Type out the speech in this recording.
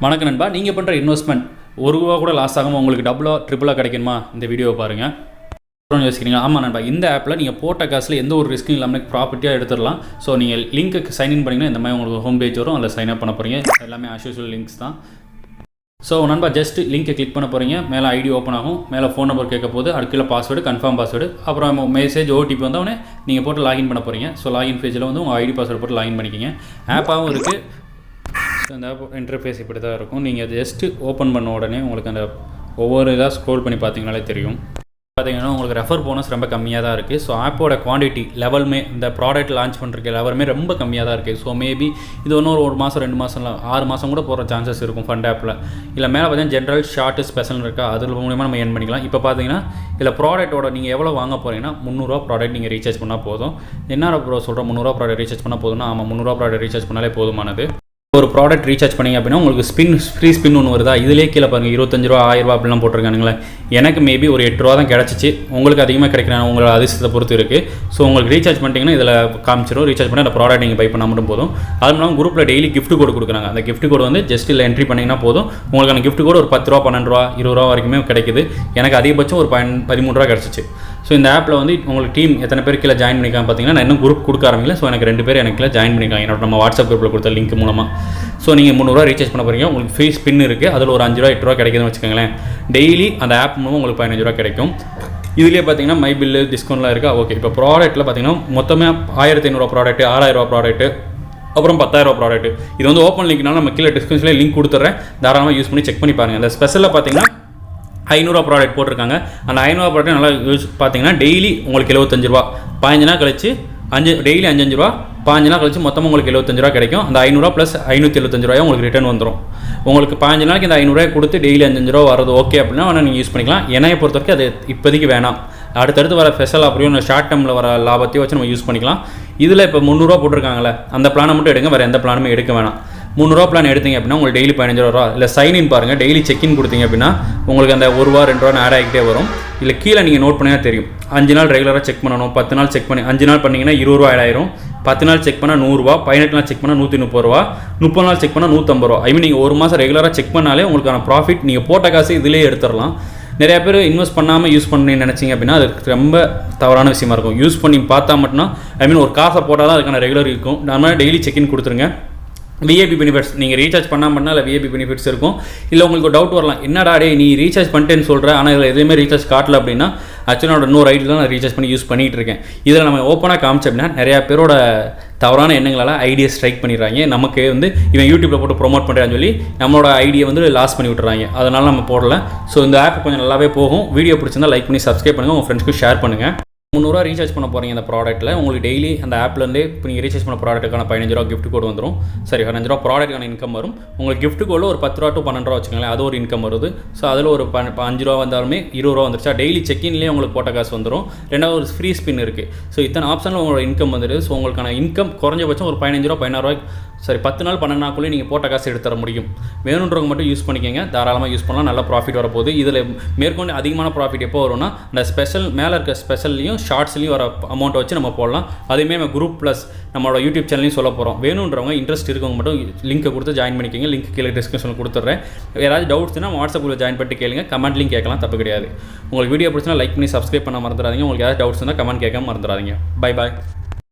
வணக்கம் நண்பா. நீங்கள் பண்ணுற இன்வெஸ்ட்மெண்ட் ₹1 கூட லாஸ் ஆகாமல் உங்களுக்கு டபுளாக ட்ரிபிளாக கிடைக்குமா? இந்த வீடியோவை பாருங்கள். யோசிக்கிறீங்க, ஆமாம் நண்பா, இந்த ஆப்பில் நீங்கள் போட்ட காசில் எந்த ஒரு ரிஸ்க்கும் இல்லாமல் ப்ராப்பர்ட்டியாக எடுத்துடலாம். ஸோ நீங்கள் லிங்க்கு சைன்இன் பண்ணிங்கன்னா இந்த மாதிரி உங்களுக்கு ஹோம் பேஜ் வரும், அதில் சைன் அப் பண்ண போகிறீங்க. எல்லாமே ஆஸ் யூசுவல் லிங்க்ஸ் தான். ஸோ நண்பா, ஜஸ்ட் லிங்கை கிளிக் பண்ண போகிறீங்க. மேலே ஐடி ஓப்பன் ஆகும், மேலே ஃபோன் நம்பர் கேட்க போது, அடுக்கில் பாஸ்வேர்டு, கன்ஃபார்ம் பாஸ்வேர்டு, அப்புறம் மெசேஜ் ஓடிபி வந்தவொடனே நீங்கள் போட்டு லாகின் பண்ண போகிறீங்க. ஸோ லாகின் பேஜில் வந்து உங்கள் ஐடி பாஸ்வேர்டு போட்டு லாகின் பண்ணிக்கிங்க. ஆப்பாகவும் இருக்குது. ஸோ இந்த ஆப் இன்டர்ஃபேஸ் இப்படி தான் இருக்கும். நீங்கள் ஜஸ்ட்டு ஓப்பன் பண்ண உடனே உங்களுக்கு அந்த ஒவ்வொரு இதாக ஸ்க்ரோல் பண்ணி பார்த்தீங்கனாலே தெரியும். பார்த்தீங்கன்னா உங்களுக்கு ரெஃபர் போனஸ் ரொம்ப கம்மியாக தான் இருக்குது. ஸோ ஆப்போட குவான்டிட்டி லெவலுமே இந்த ப்ராடக்ட் லான்ச் பண்ணுறதுக்கு லெவலுமே ரொம்ப கம்மியாக தான் இருக்குது. ஸோ மேபி இது ஒரு மாதம் 2 மாதம் 6 மாதம் கூட போகிற சான்சஸ் இருக்கும் ஃபண்ட் ஆப்பில். இல்லை மேலே பார்த்தீங்கன்னா ஜென்ரல் ஷார்ட்டு ஸ்பெஷல் இருக்கா, அது மூலிமா நம்ம என் பண்ணிக்கலாம். இப்போ பார்த்தீங்கன்னா இதில் ப்ராடக்ட்டோட நீங்கள் எவ்வளோ வாங்க போகிறீங்கன்னா ₹300 ப்ராடக்ட் நீங்கள் ரீசார்ஜ் பண்ணால் போதும். என்ன ப்ரோ சொல்கிறோம், ₹300 ப்ராடக்ட் ரீசார்ஜ் பண்ணால் போதும்னா, ஆமாம், ₹300 ப்ராடக்ட் ரீசார்ஜ் பண்ணாலே போதுமானது. ஒரு ப்ராடக்ட் ரீசார்ஜ் பண்ணிங்க அப்படின்னா உங்களுக்கு ஃப்ரீ ஸ்பின் ஒன்று வருதா, இதிலே கீழே பாருங்கள் ₹25 ₹1000 அப்படிலாம் போட்டிருக்கானுங்களே. எனக்கு மேபி ஒரு ₹8 தான் கிடச்சிச்சு. உங்களுக்கு அதிகமாக கிடைக்கிறேன், உங்களோட அதிர்ஷ்டத்தை பொறுத்து இருக்குது. ஸோ உங்களுக்கு ரீசார்ஜ் பண்ணிட்டீங்கன்னா இதில் காமிச்சிடும். ரீசார்ஜ் பண்ணி அந்த ப்ராடக்ட் நீங்கள் பை பண்ணால் மட்டும் போதும். அது இல்லாமல் குரூப்பில் டெய்லி கிஃப்ட் கோடு கொடுக்குறாங்க. அந்த கிஃப்ட் கோடு வந்து ஜஸ்ட் இல்லை என்ட்ரி பண்ணிங்கன்னா போதும். உங்களுக்கான கிஃப்ட் கோடு ஒரு ₹10 ₹12 ₹20 வரைக்குமே கிடைக்குது. எனக்கு அதிகபட்சம் ஒரு ₹13 கிடச்சிச்சு. ஸோ இந்த ஆப்பில் வந்து உங்களுக்கு டீம் எத்தனை பேர் கீழே ஜாயின் பண்ணிக்காங்க பார்த்தீங்கன்னா, நான் இன்னும் குரூப் கொடுக்க ஆரம்பிக்கல. ஸோ எனக்கு 2 பேர் எனக்கு கீழே ஜாயின் பண்ணிக்காங்க என்னோட நம்ம வாட்ஸ்அப் குரூப்பில் கொடுத்த லிங்க் மூலமாக. ஸோ நீங்கள் ₹300 ரீசார்ஜ் பண்ண போகிறீங்க. உங்களுக்கு ஃப்ரீ ஸ்பின் இருக்குது. அதில் ஒரு ₹5 ₹8 கிடைக்குதுன்னு வச்சுக்கோங்களேன். டெய்லி அந்த ஆப் மூலமாக உங்களுக்கு ₹15 கிடைக்கும். இதுலேயே பார்த்தீங்கன்னா மை பில்லு டிஸ்கவுண்ட்லாம் இருக்கா. ஓகே, இப்போ ப்ராடக்ட்டில் பார்த்தீங்கன்னா மொத்தமே ₹1500 ப்ராடக்ட்டு, ₹6000 ப்ராடக்ட்டு, அப்புறம் ₹10,000 ப்ராடக்ட்டு. இது வந்து ஓப்பன் லிங்க்னால நம்ம கீழே டிஸ்கிரிப்ஷனில் லிங்க் கொடுத்துட்றேன். தாராளமாக யூஸ் பண்ணி செக் பண்ணி பாருங்கள். அந்த ஸ்பெஷலில் பார்த்தீங்கன்னா ₹500 ப்ராடக்ட் போட்டிருக்காங்க. அந்த ₹500 ப்ராடக்ட் நல்லா யூஸ் பார்த்தீங்கன்னா டெய்லி உங்களுக்கு ₹75, 15 நாள் கழிச்சு டெய்லி ₹5 15 நாள் கழிச்சு மொத்தமாக உங்களுக்கு ₹75 கிடைக்கும். அந்த ₹500 ப்ளஸ் ₹575 உங்களுக்கு ரிட்டர்ன் வந்துடும். உங்களுக்கு 15 நாளைக்கு இந்த ₹500 கொடுத்து டெய்லி ₹5 வரது ஓகே அப்படின்னா வேணால் நீங்கள் யூஸ் பண்ணிக்கலாம். என்னையை பொறுத்த வரைக்கும் அது இப்போதைக்கு வேணாம். அடுத்தடுத்து வர ஸ்பெஷல் அப்படியும் ஷார்ட் டேர்மில் வர லாபத்தையும் வச்சு நம்ம யூஸ் பண்ணிக்கலாம். இதில் இப்போ ₹300 போட்டிருக்காங்களே, அந்த பிளானை மட்டும் எடுங்க, வேறு எந்த பிளானுமே எடுக்க வேணாம். ₹300 பிளான் எடுத்தீங்க அப்படின்னா உங்களுக்கு டெய்லி ₹15 இல்லை சைன்இன் பாருங்கள். டெய்லி செக்இன் கொடுத்தீங்க அப்படின்னா உங்களுக்கு அந்த ₹1 ₹2 ஆட் ஆகிட்டே வரும். இல்லை கீழே நீங்கள் நோட் பண்ணினா தெரியும். 5 நாள் ரெகுலராக செக் பண்ணணும், 10 நாள் செக் பண்ணி 5 நாள் பண்ணிங்கன்னா ₹20 ஆட் ஆயிரும். 10 நாள் செக் பண்ணால் ₹100, 18 நாள் செக் பண்ணால் ₹130, 30 நாள் செக் பண்ணால் ₹150. ஐ மீன் நீங்கள் ஒரு மாதம் ரெகுலராக செக் பண்ணாலே உங்களுக்கான ப்ராஃபிட் நீங்கள் போட்ட காசு இதிலே எடுத்துடலாம். நிறைய பேர் இன்வெஸ்ட் பண்ணாமல் யூஸ் பண்ணி நினச்சிங்க அப்படின்னா அது ரொம்ப தவறான விஷயமா இருக்கும். யூஸ் பண்ணி பார்த்தா மட்டும்னா ஐ மீன் ஒரு காசை போட்டால் தான் அதுக்கான ரெகுலர் இருக்கும். நம்ம டெய்லி செக்இன் கொடுத்துருங்க. விஐபி பெனிஃபிட்ஸ் நீங்கள் ரீசார்ஜ் பண்ணால் இல்லை விஐபி பெனிஃபிட்ஸ் இருக்கும். இல்லை உங்களுக்கு டவுட் வரலாம், என்னடா டே நீ ரீசார்ஜ் பண்ணிட்டேன்னு சொல்கிற, ஆனால் இதில் எதுவுமே ரீசார்ஜ் காட்டல அப்படின்னா, ஆக்சுவலாக என்னோட இன்னொரு ஐடியில் தான் நான் ரீசார்ஜ் பண்ணி யூஸ் பண்ணிகிட்டு இருக்கேன். இதில் நம்ம ஓப்பனாக காமிச்சோம் அப்படின்னா நிறையா பேரோட தவறான எண்ணங்களால் ஐடியை ஸ்ட்ரைக் பண்ணிடுறாங்க. நமக்கு வந்து இவன் யூடியூப்பில் போட்டு ப்ரொமோட் பண்ணுறான்னு சொல்லி நம்மளோட ஐடியை வந்து லாஸ் பண்ணி விட்டுறாங்க. அதனால் நம்ம போடல. ஸோ இந்த ஆப் கொஞ்சம் நல்லாவே போகும். வீடியோ பிடிச்சிருந்தால் லைக் பண்ணி சப்ஸ்கிரைப் பண்ணுங்கள், உங்கள் ஃப்ரெண்ட்ஸ்க்கு ஷேர் பண்ணுங்கள். ₹300 ரீசார்ஜ் பண்ண போகிறீங்க அந்த ப்ராடக்ட்டில். உங்களுக்கு டெய்லி அந்த ஆப்லேருந்து இப்போ நீங்கள் ரீசார்ஜ் பண்ண ப்ராடக்ட்டுக்கான ₹15 கிஃப்ட் கோடு வந்துடும். சரி, ₹15 ப்ராடக்ட்டுக்கான இன்கம் வரும். உங்களுக்கு கிஃப்ட் கோடில் ஒரு ₹10 to ₹12 வச்சுக்கோங்களேன், அது ஒரு இன்கம் வருது. ஸோ அதில் ஒரு ₹5 வந்தாலுமே ₹20 வந்துருச்சா, டெய்லி செக்இன்லேயே உங்களுக்கு போட்ட காசு வந்துடும். ரெண்டாவது ஒரு ஃப்ரீ ஸ்பின் இருக்குது. ஸோ இத்தனை ஆப்ஷனில் உங்களோட இன்கம் வந்துடுது. ஸோ உங்களுக்கான இன்கம் குறைஞ்சபட்சம் ஒரு ₹15 ₹16 சரி 10 நாள் 12 நாளுக்குள்ளே நீங்கள் போட்ட காசு எடுத்துற முடியும். வேணுன்றவங்க மட்டும் யூஸ் பண்ணிக்கோங்க, தாராளமாக யூஸ் பண்ணலாம். நல்ல ப்ராஃபிட் வரப்போகுது. இதில் மேற்கொண்டு அதிகமான ப்ராஃபிட் எப்போ வரும்னா, அந்த ஸ்பெஷல் மேலே இருக்க ஸ்பெஷல்லையும் ஷார்ட்ஸ்லையும் வர அமௌண்ட்டை வச்சு நம்ம போடலாம். அதுவுமே நம்ம குரூப் ப்ளஸ் நம்மளோட யூடியூப் சேனலையும் சொல்ல போகிறோம். வேணுன்றவங்க இன்ட்ரெஸ்ட் இருக்கவங்க மட்டும் லிங்க்கை கொடுத்து ஜாயின் பண்ணிக்கோங்க. லிங்க் கீழே டிஸ்கிரிப்ஷனில் கொடுத்துட்றேன். ஏதாவது டவுட்ஸ்னால் வாட்ஸ்அப் குரூப்பில் ஜாயின் பண்ணிட்டு கேளுங்க. கமெண்ட்லையும் கேட்கலாம், தப்பு கிடையாது. உங்களுக்கு வீடியோ பிடிச்சினா லைக் பண்ணி சப்ஸ்கிரைப் பண்ண மறந்துடாதீங்க. உங்களுக்கு ஏதாவது டவுட்ஸ் இருந்தால் கமெண்ட் கேட்க மறந்துடாதீங்க. Bye bye.